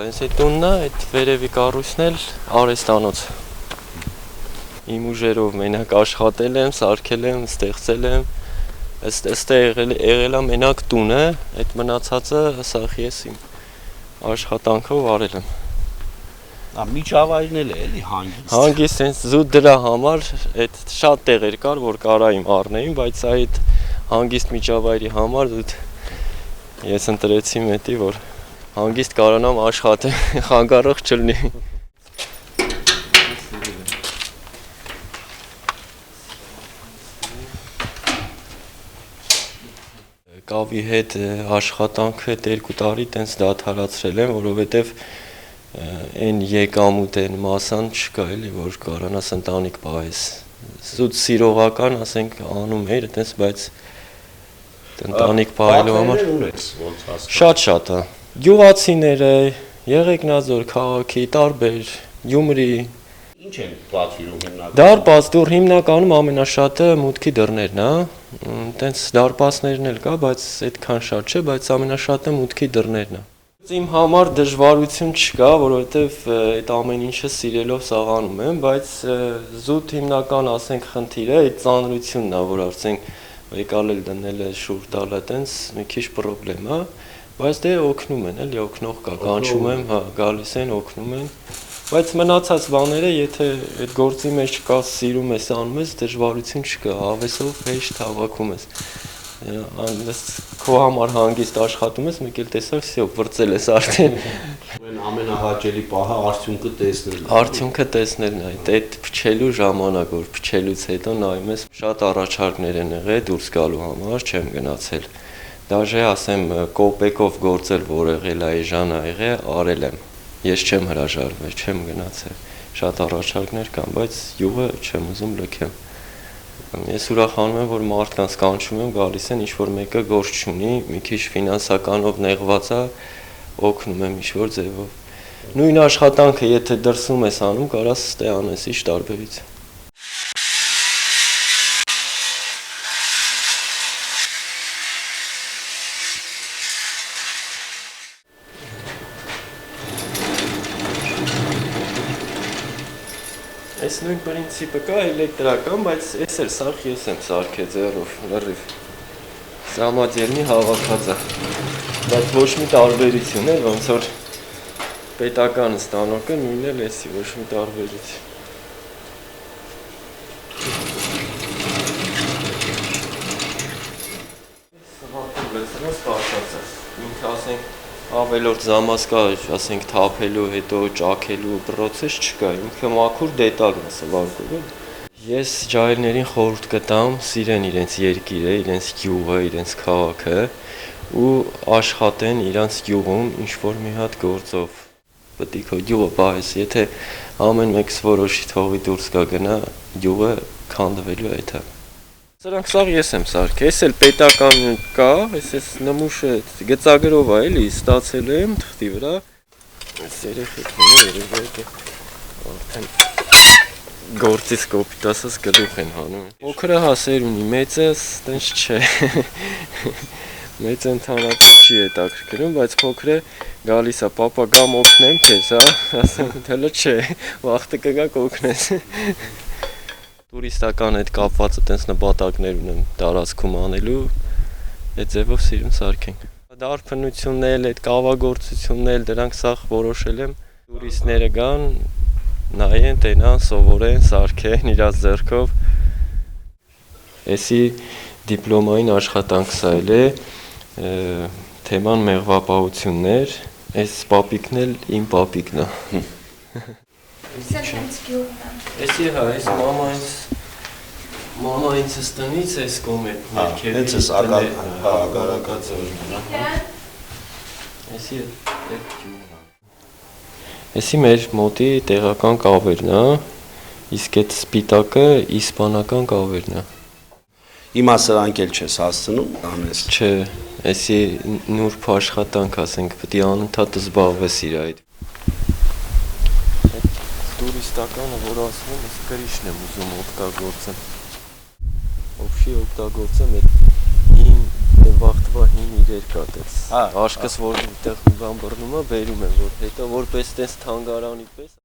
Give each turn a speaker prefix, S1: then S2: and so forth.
S1: Հենց այդ տունն է, այդ վերևի կառույցն էլ արհեստանոց։ Իմ ուժերով մենակ աշխատել եմ, սարքել եմ, ստեղծել եմ։ Այստեղ եղել է մենակ տունը, այդ մնացածը սախ ես իմ աշխատանքով արել եմ։
S2: Միջավայրն էլ է էլի հանգիստ։
S1: Հանգիստ հենց զուտ դրա համար այդ շատ տեղեր կար, որ կարայիմ առնեին, բայց այդ հանգիստ միջավայրի համար զուտ ես ընտրեցի մետի, որ հանգիստ կարողանամ աշխատել, խանգարող չլինի։ Կավի հետ աշխատանքը 2 տարի տենց դադարացրել եմ, որովհետև այն եկամուտ այն մասան չկա էլի, որ կարողանաս ընտանիք պահես։ Զուտ սիրողական, ասենք, անում էր, այդպես, բայց ընտանիք պահելու համար շատ է։ Գյուղացիները, Եղեգնաձոր քաղաքի տարբեր, Գյումրի։
S2: Ինչ են պատվիրում հիմնականում։
S1: Դարպաս դուր հիմնականում ամենաշատը մուտքի դռներն է, տենց դարպասներն էլ կա, բայց այդքան շատ չէ, բայց ամենաշատը մուտքի դռներն է։ Իմ համար դժվարություն չկա, որովհետև այդ ամեն ինչը սիրելով սաղանում եմ, բայց զուտ հիմնական, ասենք, խնդիրը այդ ծանրությունն է, որ ասենք եկալ էլ դնել է շուռ տալը տենց մի քիչ պրոբլեմ է, բայց դե օգնում են, էլի օգնող կա, կանչում եմ, հա, գալիս են, օգնում են, բայց մնացած բաները, եթե այդ գործի մեջ կա, սիրում ես, անում ես, դժվարություն չկա, հավեսով հեշտ հավաքում ես։ Քո համար հանգիստ աշխատում ես, մեկ էլ տեսակ սիո վրծել ես արդեն։
S2: Ամենահաճելի պահը արդյունքը տեսնելն է։
S1: Արդյունքը տեսնելն է, այդ փչելու ժամանակ, որ փչելուց հետո նայում ես, շատ առաջարկներ են եղել դուրս գալու համար, չեմ գնացել։ Դաժե ասեմ կոպեկով գործել, որ եղել է էժան ա եղել, արել եմ։ Ես չեմ հրաժարվել, չեմ գնացել։ Շատ առաջարկներ կան, բայց յուղը չեմ ուզում լքեմ։ Ես ուրախանում եմ, որ մարդկանց կանչում եմ, գալիս են, ինչ-որ մեկը գործ չունի, մի քիչ ֆինանսականով նեղված է, օգնում եմ ինչ-որ ձևով։ Նույն աշխատանքը, եթե դրսում ես անում, կարաս ստե անես, ինչ տարբերություն։ Այս նույն պրինցիպը կա էլեկտրական, բայց ես էլ սարք ես եմ սարքել ձեռով, լրիվ։ Սամադյերնի հավաքած է, բայց ոչ մի տարբերություն է, ոնց որ պետական ստանոկը նույնն էլ էսի, ոչ մի տարբերություն։ Սղատում լեցրած պարշած է, ինքը ասենք ավելորդ զամաս կա, ասենք թափելու, հետո ճաքելու պրոցես չկա, ինքը մաքուր դետալն է սվարկում։ Ես ջահելներին խորհուրդ կտամ սիրեն իրենց երկիրը, իրենց գյուղը, իրենց քաղաքը ու աշխատեն իրենց գյուղում ինչ-որ մի հատ գործով։ Պետք է քո գյուղը պահես, եթե ամեն մեկս որոշի թողի դուրս գա գնա, գյուղը քանդվելու է դա։ Սրանք սաղ ես եմ սարքել, ես էլ պետական կա, ես նմուշը գծագրով է էլի, ստացել եմ թղթի վրա, ես երեխեքները արդեն գործից կոպիտ ասած գլուխ են հանում։ Փոքրը հասեր ունի, մեծս տենց չէ, մեծ ընդհանրապես չի հետաքրքրում, բայց փոքրը գալիս է, պապա գամ օգնեմ քեզ, հա, ասեմ, հələ չէ, վաղտը կգա կօգնես։ Տուրիստական այդ կապվածը տենց նպատակներ ունեմ տարածքում անելու, այդ ձևով սիրում սարքենք։ Դարբնությունն էլ, այդ կավագործությունն էլ, դրանք սաղ որոշել եմ, տուրիստները գան, նայեն, տենան, սովորեն, սարքեն իրաց ձեռքով։ Էսի դիպլոմային աշխատանքս այլ է, թեման մեղվապահություններ, այս պապիկն էլ իմ պապիկն է։ Էսի հա, այս մամա ինձ տնից այս կոմետ ներքևի
S2: հենց ես
S1: ագարակաձորն է։ Էսի այդ գյուղն է։ Էսի մեր մոտի տեղական կավերն է, իսկ այդ սպիտակը իսպանական կավերն է։
S2: Հիմա սրանք էլ չես հասցնում, անես։
S1: Չէ, էսի նուրբ աշխատանք, ասենք, պետք է անընդհատ զբաղվես իր այդ։ Տուրիստականը, որ ասում եմ, ես կրիշն եմ ուզում օգտագործեմ։ Օգշի օգտագործեմ այդ Դե վախտվա հին իրեր կա դες։
S3: Հա,
S1: Աշկս որ այդտեղ մի բան բռնում է, բերում են որ հետո որպես տես թանգարանի պես